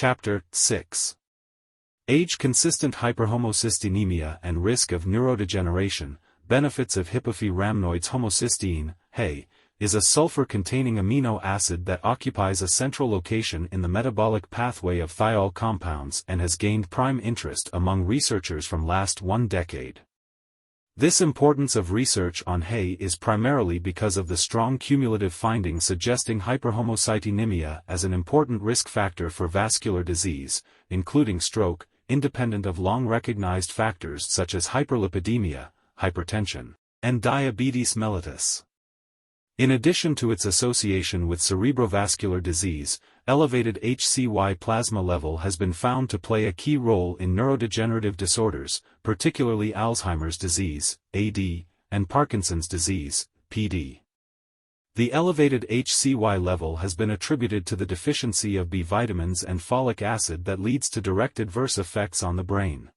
Chapter 6. Age-consistent hyperhomocystinemia and risk of neurodegeneration. Benefits of hypophy-rhamnoids. Homocysteine, HA, is a sulfur-containing amino acid that occupies a central location in the metabolic pathway of thiol compounds and has gained prime interest among researchers from last 1 decade. This importance of research on HA is primarily because of the strong cumulative findings suggesting hyperhomocytinemia as an important risk factor for vascular disease, including stroke, independent of long-recognized factors such as hyperlipidemia, hypertension, and diabetes mellitus. In addition to its association with cerebrovascular disease, elevated HCY plasma level has been found to play a key role in neurodegenerative disorders, particularly Alzheimer's disease, AD, and Parkinson's disease, PD. The elevated HCY level has been attributed to the deficiency of B vitamins and folic acid that leads to direct adverse effects on the brain.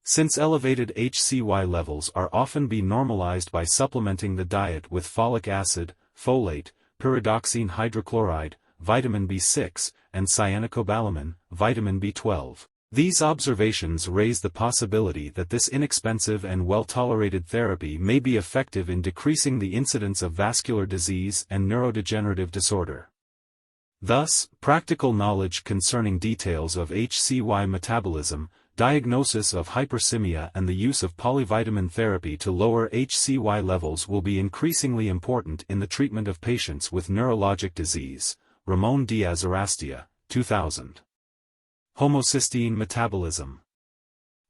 Since elevated HCY levels are often normalized by supplementing the diet with folic acid, folate, pyridoxine hydrochloride, vitamin B6, and cyanocobalamin, vitamin B12. These observations raise the possibility that this inexpensive and well-tolerated therapy may be effective in decreasing the incidence of vascular disease and neurodegenerative disorder. Thus, practical knowledge concerning details of HCY metabolism, diagnosis of hypersemia and the use of polyvitamin therapy to lower HCY levels will be increasingly important in the treatment of patients with neurologic disease. Ramon Diaz-Arrastia, 2000. Homocysteine metabolism.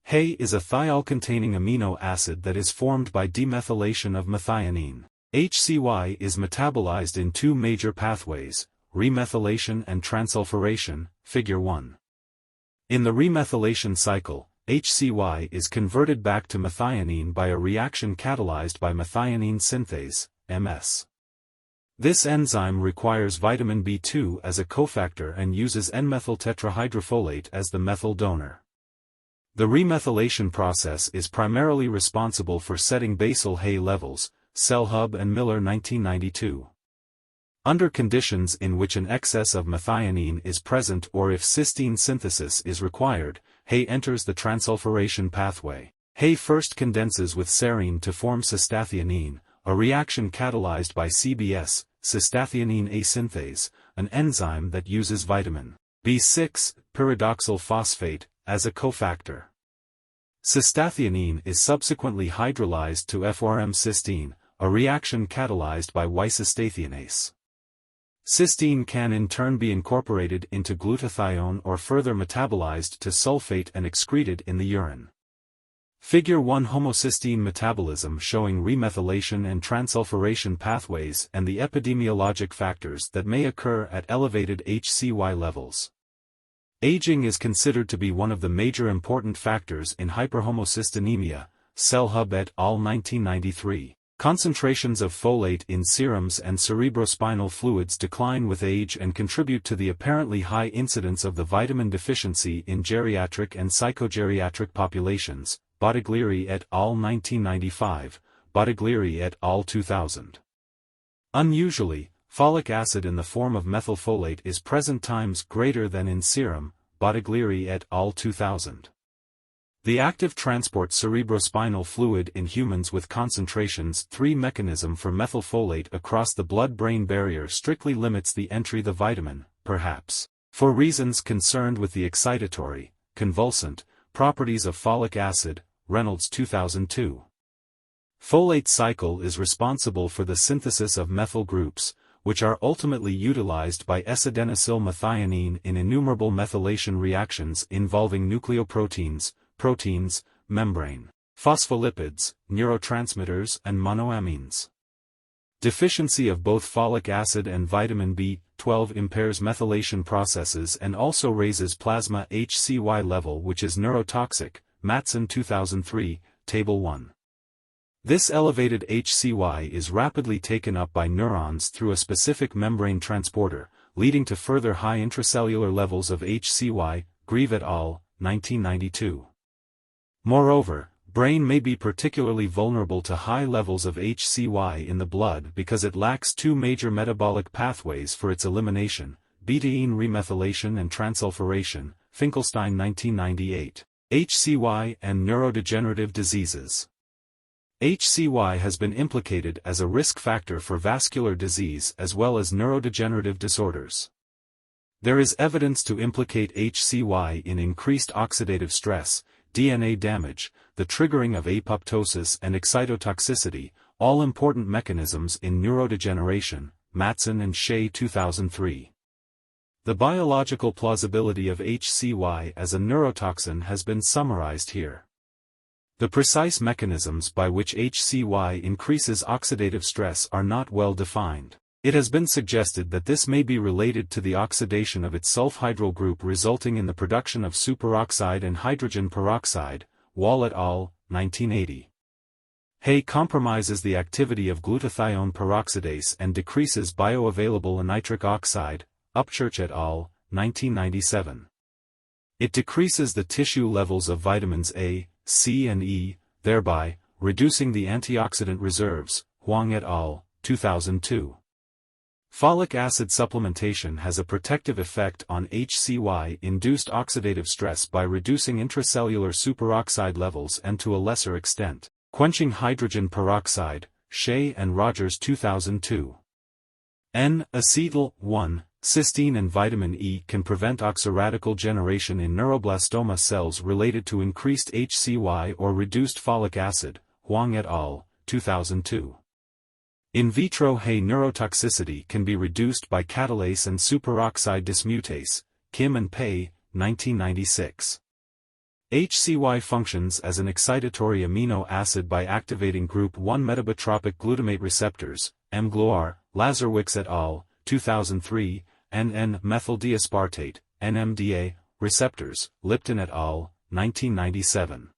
HA is a thiol-containing amino acid that is formed by demethylation of methionine. HCY is metabolized in 2 major pathways, remethylation and transulfuration, Figure 1. In the remethylation cycle, HCY is converted back to methionine by a reaction catalyzed by methionine synthase, MS. This enzyme requires vitamin B2 as a cofactor and uses N-methyl tetrahydrofolate as the methyl donor. The remethylation process is primarily responsible for setting basal HA levels, Selhub and Miller 1992. Under conditions in which an excess of methionine is present or if cysteine synthesis is required, HA enters the transulfuration pathway. HA first condenses with serine to form cystathionine, a reaction catalyzed by CBS, cystathionine A synthase, an enzyme that uses vitamin B6, pyridoxal phosphate, as a cofactor. Cystathionine is subsequently hydrolyzed to FRM-cysteine, a reaction catalyzed by Y-cystathionase. Cysteine can in turn be incorporated into glutathione or further metabolized to sulfate and excreted in the urine. Figure 1. Homocysteine metabolism showing remethylation and transulfuration pathways and the epidemiologic factors that may occur at elevated HCY levels. Aging is considered to be one of the major important factors in hyperhomocystinemia, Selhub et al. 1993. Concentrations of folate in serums and cerebrospinal fluids decline with age and contribute to the apparently high incidence of the vitamin deficiency in geriatric and psychogeriatric populations, Bottiglieri et al. 1995, Bottiglieri et al. 2000. Unusually, folic acid in the form of methylfolate is present times greater than in serum, Bottiglieri et al. 2000. The active transport cerebrospinal fluid in humans with concentrations 3 mechanism for methylfolate across the blood-brain barrier strictly limits the entry the vitamin, perhaps, for reasons concerned with the excitatory, convulsant, properties of folic acid, Reynolds 2002. Folate cycle is responsible for the synthesis of methyl groups, which are ultimately utilized by S-adenosyl methionine in innumerable methylation reactions involving nucleoproteins, proteins, membrane, phospholipids, neurotransmitters and monoamines. Deficiency of both folic acid and vitamin B12 impairs methylation processes and also raises plasma HCY level, which is neurotoxic, Matson 2003, Table 1. This elevated HCY is rapidly taken up by neurons through a specific membrane transporter, leading to further high intracellular levels of HCY, Grieve et al., 1992. Moreover, brain may be particularly vulnerable to high levels of HCY in the blood because it lacks 2 major metabolic pathways for its elimination, betaine remethylation and transulfuration, Finkelstein 1998. HCY and neurodegenerative diseases. HCY has been implicated as a risk factor for vascular disease as well as neurodegenerative disorders. There is evidence to implicate HCY in increased oxidative stress, DNA damage, the triggering of apoptosis and excitotoxicity, all important mechanisms in neurodegeneration, Matson and Shea 2003. The biological plausibility of HCY as a neurotoxin has been summarized here. The precise mechanisms by which HCY increases oxidative stress are not well defined. It has been suggested that this may be related to the oxidation of its sulfhydryl group resulting in the production of superoxide and hydrogen peroxide, Wall et al., 1980. Hay compromises the activity of glutathione peroxidase and decreases bioavailable nitric oxide, Upchurch et al., 1997. It decreases the tissue levels of vitamins A, C and E, thereby reducing the antioxidant reserves, Huang et al., 2002. Folic acid supplementation has a protective effect on HCY-induced oxidative stress by reducing intracellular superoxide levels and to a lesser extent, quenching hydrogen peroxide, Shea and Rogers 2002. N-acetyl 1, cysteine and vitamin E can prevent oxoradical generation in neuroblastoma cells related to increased HCY or reduced folic acid, Huang et al., 2002. In vitro Hay neurotoxicity can be reduced by catalase and superoxide dismutase, Kim and Pei, 1996. HCY functions as an excitatory amino acid by activating group 1 metabotropic glutamate receptors, mGluR, Lazarwicz et al., 2003, and N-methyldiaspartate, NMDA, receptors, Lipton et al., 1997.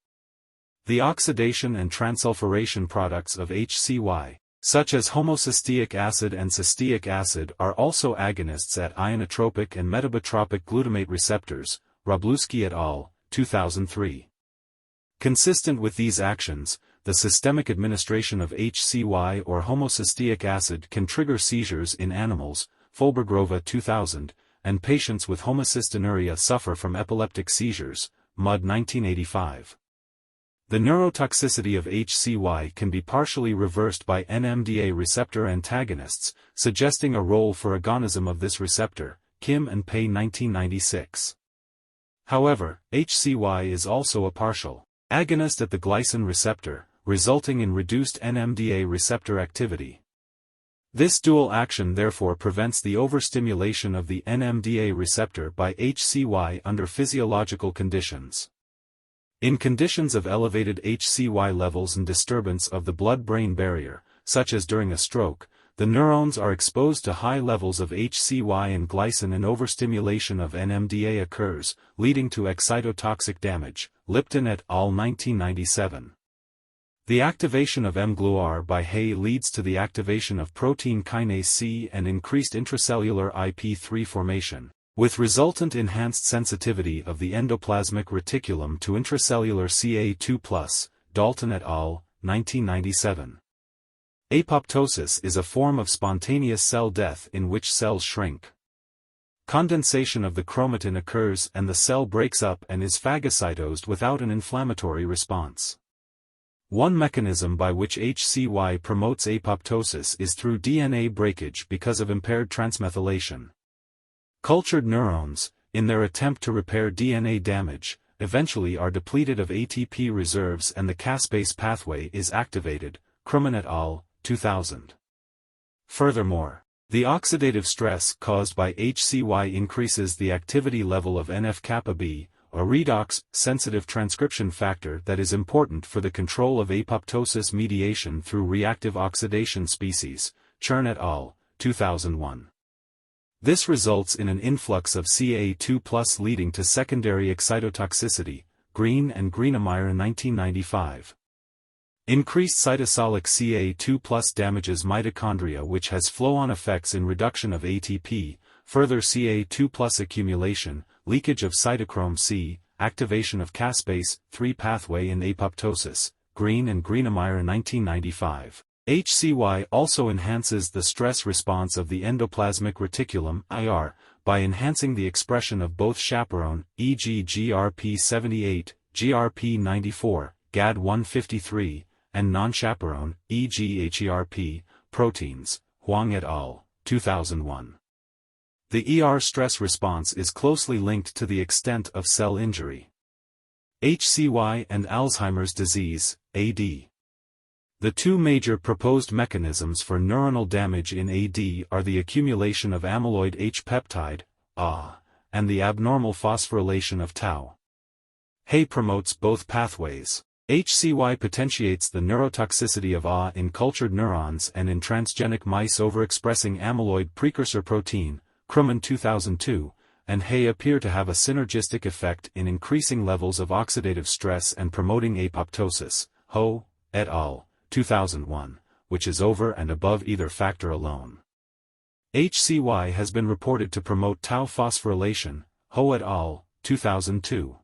The oxidation and transulfuration products of HCY, such as homocysteic acid and cysteic acid, are also agonists at ionotropic and metabotropic glutamate receptors, Wroblewski et al., 2003. Consistent with these actions, the systemic administration of HCY or homocysteic acid can trigger seizures in animals, Fulbergrova 2000, and patients with homocystinuria suffer from epileptic seizures, Mudd 1985. The neurotoxicity of HCY can be partially reversed by NMDA receptor antagonists, suggesting a role for agonism of this receptor, Kim and Pei 1996. However, HCY is also a partial agonist at the glycine receptor, resulting in reduced NMDA receptor activity. This dual action therefore prevents the overstimulation of the NMDA receptor by HCY under physiological conditions. In conditions of elevated HCY levels and disturbance of the blood-brain barrier, such as during a stroke, the neurons are exposed to high levels of HCY and glycine and overstimulation of NMDA occurs, leading to excitotoxic damage, Lipton et al. 1997. The activation of mGluR by Hay leads to the activation of protein kinase C and increased intracellular IP3 formation, with resultant enhanced sensitivity of the endoplasmic reticulum to intracellular Ca2+, Dalton et al., 1997. Apoptosis is a form of spontaneous cell death in which cells shrink. Condensation of the chromatin occurs and the cell breaks up and is phagocytosed without an inflammatory response. One mechanism by which HCY promotes apoptosis is through DNA breakage because of impaired transmethylation. Cultured neurons, in their attempt to repair DNA damage, eventually are depleted of ATP reserves and the caspase pathway is activated, Krumman et al., 2000. Furthermore, the oxidative stress caused by HCY increases the activity level of NF-kappa B, a redox-sensitive transcription factor that is important for the control of apoptosis mediation through reactive oxidation species, Chern et al., 2001. This results in an influx of Ca2+ leading to secondary excitotoxicity, Green and Greenemeyer 1995. Increased cytosolic Ca2+ damages mitochondria, which has flow-on effects in reduction of ATP, further Ca2+ accumulation, leakage of cytochrome C, activation of caspase 3 pathway in apoptosis, Green and Greenemeyer 1995. HCY also enhances the stress response of the endoplasmic reticulum (IR) by enhancing the expression of both chaperone, e.g. GRP78, GRP94, GAD153, and non-chaperone, e.g. HERP, proteins, Huang et al., 2001. The ER stress response is closely linked to the extent of cell injury. HCY and Alzheimer's disease, AD. The two major proposed mechanisms for neuronal damage in AD are the accumulation of amyloid H peptide, A, and the abnormal phosphorylation of tau. Hay promotes both pathways. HCY potentiates the neurotoxicity of A in cultured neurons and in transgenic mice overexpressing amyloid precursor protein, Krumman 2002, and Hay appear to have a synergistic effect in increasing levels of oxidative stress and promoting apoptosis, Ho, et al., 2001, which is over and above either factor alone. HCY has been reported to promote tau phosphorylation, Ho et al., 2002.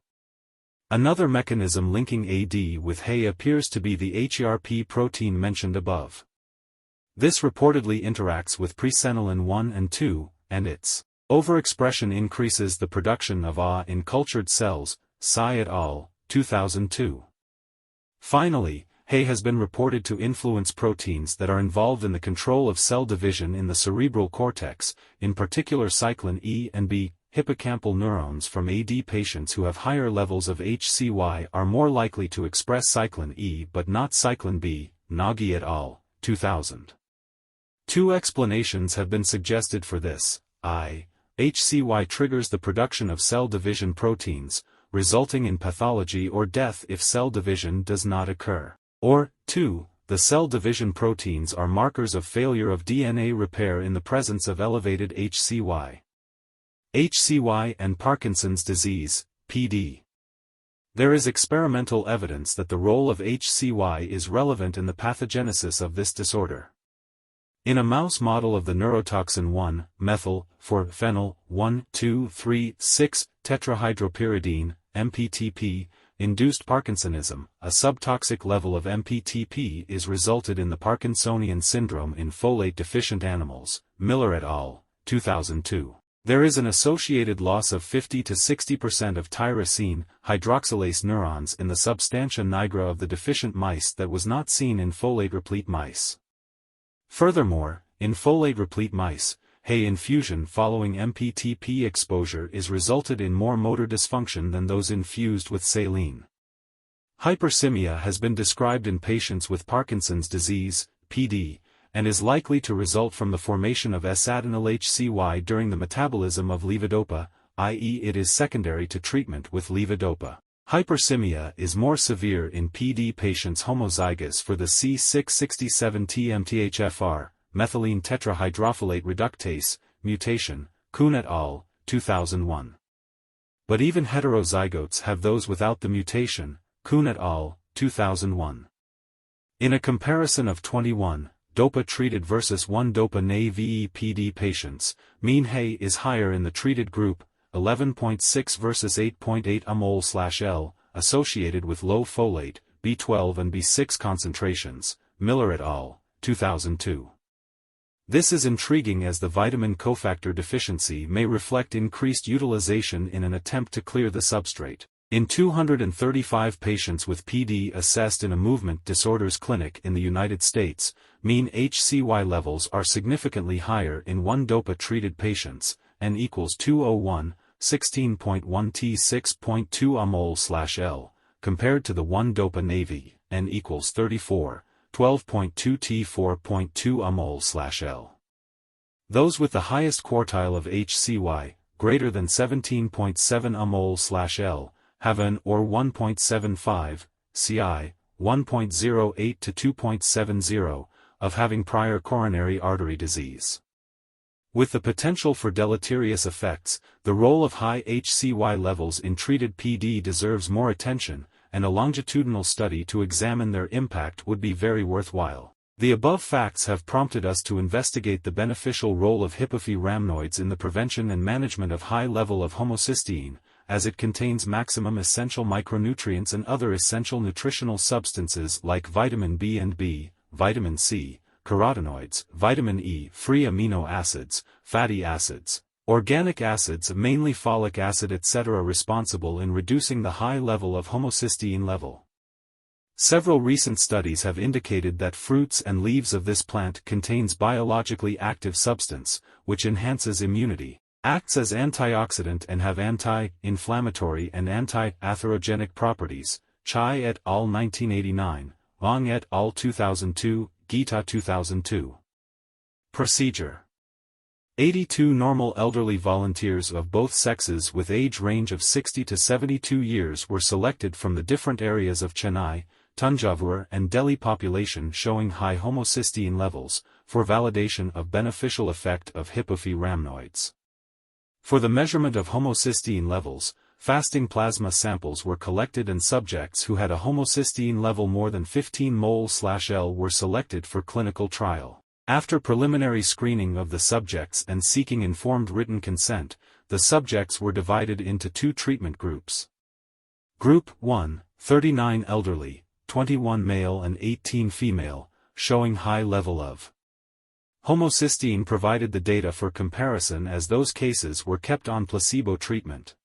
Another mechanism linking AD with Hay appears to be the HERP protein mentioned above. This reportedly interacts with presenilin 1 and 2, and its overexpression increases the production of A in cultured cells, Tsai et al., 2002. Finally, Hay has been reported to influence proteins that are involved in the control of cell division in the cerebral cortex, in particular cyclin E and B. Hippocampal neurons from AD patients who have higher levels of HCY are more likely to express cyclin E but not cyclin B, Nagy et al., 2000. Two explanations have been suggested for this. HCY triggers the production of cell division proteins, resulting in pathology or death if cell division does not occur. Or, 2, the cell division proteins are markers of failure of DNA repair in the presence of elevated HCY. HCY and Parkinson's disease, PD. There is experimental evidence that the role of HCY is relevant in the pathogenesis of this disorder. In a mouse model of the neurotoxin 1-methyl, 4-phenyl, 1,2,3,6, tetrahydropyridine, MPTP, induced Parkinsonism, a subtoxic level of MPTP is resulted in the Parkinsonian syndrome in folate-deficient animals, Miller et al., 2002. There is an associated loss of 50 to 60% of tyrosine hydroxylase neurons in the substantia nigra of the deficient mice that was not seen in folate-replete mice. Furthermore, in folate-replete mice, Hay infusion following MPTP exposure is resulted in more motor dysfunction than those infused with saline. Hypersemia has been described in patients with Parkinson's disease, PD, and is likely to result from the formation of S-adenyl HCY during the metabolism of levodopa, i.e. it is secondary to treatment with levodopa. Hypersemia is more severe in PD patients homozygous for the C667T MTHFR, methylene tetrahydrofolate reductase, mutation, Kuhn et al., 2001. But even heterozygotes have those without the mutation, Kuhn et al., 2001. In a comparison of 21, DOPA-treated versus 1-DOPA-naive PD patients, mean Hay is higher in the treated group, 11.6 versus 8.8 amol/L, associated with low folate, B12 and B6 concentrations, Miller et al., 2002. This is intriguing as the vitamin cofactor deficiency may reflect increased utilization in an attempt to clear the substrate. In 235 patients with PD assessed in a movement disorders clinic in the United States, mean HCY levels are significantly higher in 1-DOPA-treated patients, N equals 201, 16.1 T 6.2 amol/L, compared to the 1-DOPA-naive, N equals 34, 12.2 T 4.2 amol/L. Those with the highest quartile of HCY, greater than 17.7 amol/L, have an or 1.75, CI, 1.08 to 2.70, of having prior coronary artery disease. With the potential for deleterious effects, the role of high HCY levels in treated PD deserves more attention, and a longitudinal study to examine their impact would be very worthwhile. The above facts have prompted us to investigate the beneficial role of Hipophy rhamnoids in the prevention and management of high level of homocysteine, as it contains maximum essential micronutrients and other essential nutritional substances like vitamin B and B, vitamin C, carotenoids, vitamin E, free amino acids, fatty acids, Organic acids, mainly folic acid etc., responsible in reducing the high level of homocysteine level. Several recent studies have indicated that fruits and leaves of this plant contains biologically active substance, which enhances immunity, acts as antioxidant and have anti-inflammatory and anti-atherogenic properties. Chai et al. 1989, Wang et al. 2002, Gita 2002. Procedure. 82 normal elderly volunteers of both sexes with age range of 60 to 72 years were selected from the different areas of Chennai, Tanjavur and Delhi population showing high homocysteine levels, for validation of beneficial effect of Hippophae rhamnoids. For the measurement of homocysteine levels, fasting plasma samples were collected and subjects who had a homocysteine level more than 15 mol/L were selected for clinical trial. After preliminary screening of the subjects and seeking informed written consent, the subjects were divided into two treatment groups. Group 1, 39 elderly, 21 male and 18 female, showing high level of homocysteine, provided the data for comparison as those cases were kept on placebo treatment.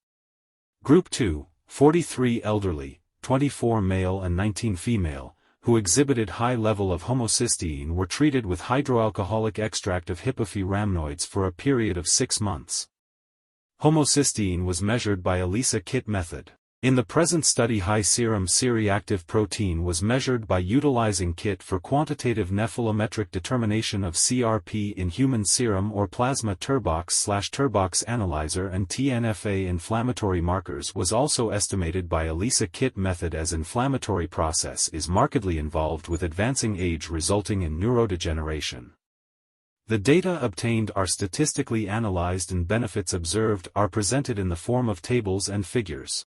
Group 2, 43 elderly, 24 male and 19 female, who exhibited high level of homocysteine were treated with hydroalcoholic extract of Hippophae rhamnoids for a period of 6 months. Homocysteine was measured by ELISA kit method. In the present study, high serum C-reactive protein was measured by utilizing kit for quantitative nephelometric determination of CRP in human serum or plasma. Turbox analyzer and TNFA inflammatory markers was also estimated by ELISA kit method, as inflammatory process is markedly involved with advancing age resulting in neurodegeneration. The data obtained are statistically analyzed and benefits observed are presented in the form of tables and figures.